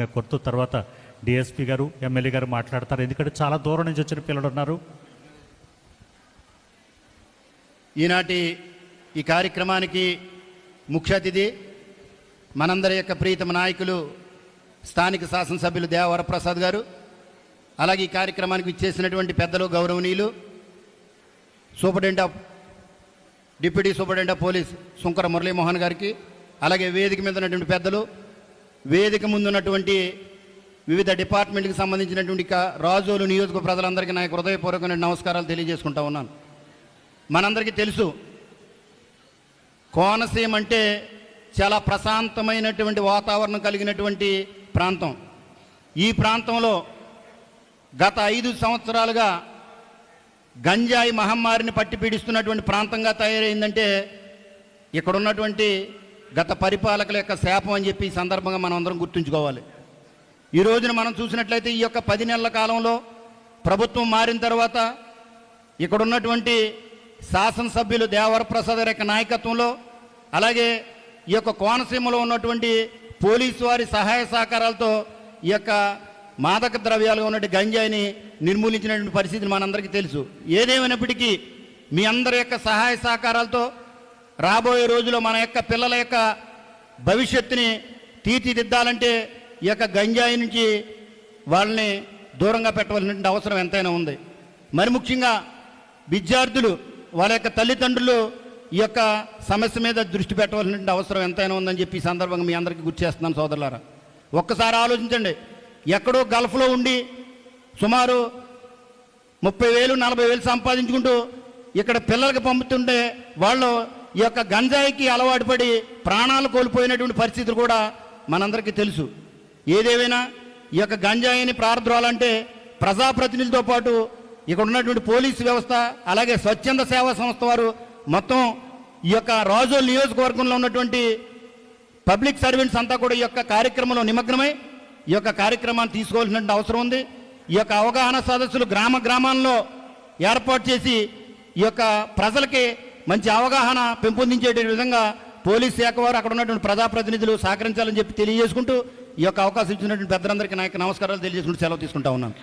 కొడుతూ తర్వాత డిఎస్పీ గారు ఎమ్మెల్యే గారు మాట్లాడతారు. ఎందుకంటే చాలా దూరం నుంచి వచ్చిన పిల్లలు ఉన్నారు. ఈనాటి ఈ కార్యక్రమానికి ముఖ్య అతిథి మనందరి యొక్క ప్రీతమ నాయకులు స్థానిక శాసనసభ్యులు దేవరప్రసాద్ గారు, అలాగే ఈ కార్యక్రమానికి ఇచ్చేసినటువంటి పెద్దలు గౌరవనీయులు deputy superintendent of police Sunkara Muralimohan గారికి, అలాగే వేదిక మీద ఉన్నటువంటి పెద్దలు, వేదిక ముందున్నటువంటి వివిధ డిపార్ట్మెంట్కి సంబంధించినటువంటి రాజోలు నియోజక ప్రజలందరికీ నా హృదయపూర్వకమైన నమస్కారాలు తెలియజేసుకుంటా ఉన్నాను. మనందరికీ తెలుసు, కోనసీమ అంటే చాలా ప్రశాంతమైనటువంటి వాతావరణం కలిగినటువంటి ప్రాంతం. ఈ ప్రాంతంలో గత 5 సంవత్సరాలుగా గంజాయి మహమ్మారిని పట్టి పీడిస్తున్నటువంటి ప్రాంతంగా తయారైందంటే ఇక్కడ ఉన్నటువంటి గత పరిపాలకుల యొక్క శాపం అని చెప్పి ఈ సందర్భంగా మనం అందరం గుర్తుంచుకోవాలి. ఈ రోజున మనం చూసినట్లయితే ఈ యొక్క 10 నెలల కాలంలో ప్రభుత్వం మారిన తర్వాత ఇక్కడ ఉన్నటువంటి శాసనసభ్యులు దేవరప్రసాద్ యొక్క నాయకత్వంలో, అలాగే ఈ యొక్క కోనసీమలో ఉన్నటువంటి పోలీసు వారి సహాయ సహకారాలతో ఈ యొక్క మాదక ద్రవ్యాలుగా ఉన్నటువంటి గంజాయిని నిర్మూలించినటువంటి పరిస్థితి మనందరికీ తెలుసు. ఏదేమైనప్పటికీ మీ అందరి యొక్క సహాయ సహకారాలతో రాబోయే రోజుల్లో మన యొక్క పిల్లల యొక్క భవిష్యత్తుని తీర్చిదిద్దాలంటే ఈ యొక్క గంజాయి నుంచి వాళ్ళని దూరంగా పెట్టవలసినటువంటి అవసరం ఎంతైనా ఉంది. మరి ముఖ్యంగా విద్యార్థులు, వాళ్ళ యొక్క తల్లిదండ్రులు ఈ యొక్క సమస్య మీద దృష్టి పెట్టవలసినటువంటి అవసరం ఎంతైనా ఉందని చెప్పి ఈ సందర్భంగా మీ అందరికీ గుర్తు చేస్తున్నాను సోదరులారా. ఒక్కసారి ఆలోచించండి, ఎక్కడో గల్ఫ్లో ఉండి సుమారు 30,000 40,000 సంపాదించుకుంటూ ఇక్కడ పిల్లలకి పంపుతుంటే వాళ్ళు ఈ యొక్క గంజాయికి అలవాటు పడి ప్రాణాలు కోల్పోయినటువంటి పరిస్థితులు కూడా మనందరికీ తెలుసు. ఏదేమైనా ఈ యొక్క గంజాయిని ప్రారంభించాలంటే ప్రజాప్రతినిధులతో పాటు ఇక్కడ ఉన్నటువంటి పోలీసు వ్యవస్థ, అలాగే స్వచ్ఛంద సేవా సంస్థ వారు మొత్తం ఈ యొక్క రాజోల్ నియోజకవర్గంలో ఉన్నటువంటి పబ్లిక్ సర్వెంట్స్ అంతా కూడా ఈ యొక్క కార్యక్రమంలో నిమగ్నమై ఈ యొక్క కార్యక్రమాన్ని తీసుకోవాల్సినటువంటి అవసరం ఉంది. ఈ యొక్క అవగాహన సదస్సులు గ్రామాల్లో ఏర్పాటు చేసి ఈ యొక్క ప్రజలకి మంచి అవగాహన పెంపొందించే విధంగా పోలీస్ శాఖ వారు, అక్కడ ఉన్నటువంటి ప్రజాప్రతినిధులు సహకరించాలని చెప్పి తెలియజేసుకుంటూ ఈ యొక్క అవకాశం ఇచ్చినటువంటి పెద్దలందరికీ నా యొక్క నమస్కారాలు తెలియజేసుకుంటూ సెలవు తీసుకుంటా ఉన్నాను.